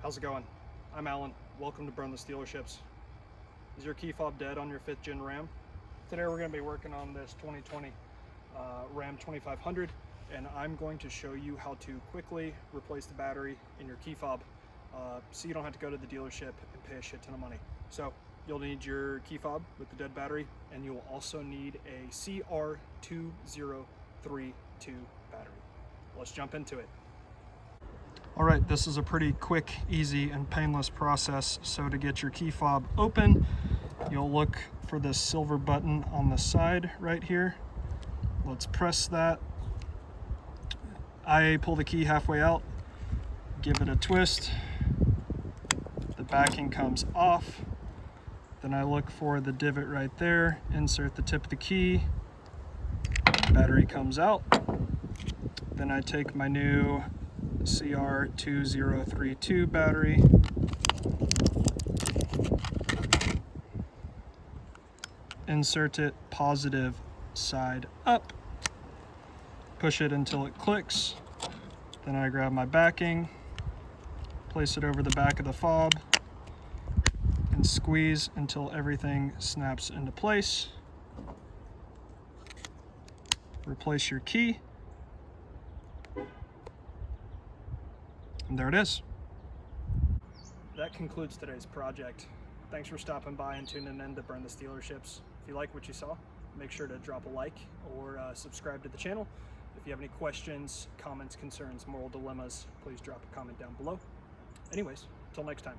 How's it going? I'm Alan. Welcome to Burnless Dealerships. Is your key fob dead on your 5th gen Ram? Today we're going to be working on this 2020 Ram 2500, and I'm going to show you how to quickly replace the battery in your key fob so you don't have to go to the dealership and pay a shit ton of money. So you'll need your key fob with the dead battery, and you'll also need a CR2032 battery. Let's jump into it. All right, this is a pretty quick, easy, and painless process. So to get your key fob open, you'll look for this silver button on the side right here. Let's press that. I pull the key halfway out, give it a twist. The backing comes off. Then I look for the divot right there, insert the tip of the key. Battery comes out. Then I take my new CR2032 battery, insert it positive side up, push it until it clicks. Then I grab my backing, place it over the back of the fob, and squeeze until everything snaps into place. Replace your key. And there it is. That concludes today's project. Thanks for stopping by and tuning in to Burnless Dealerships. If you like what you saw, make sure to drop a like or subscribe to the channel. If you have any questions, comments, concerns, moral dilemmas, please drop a comment down below. Anyways, until next time.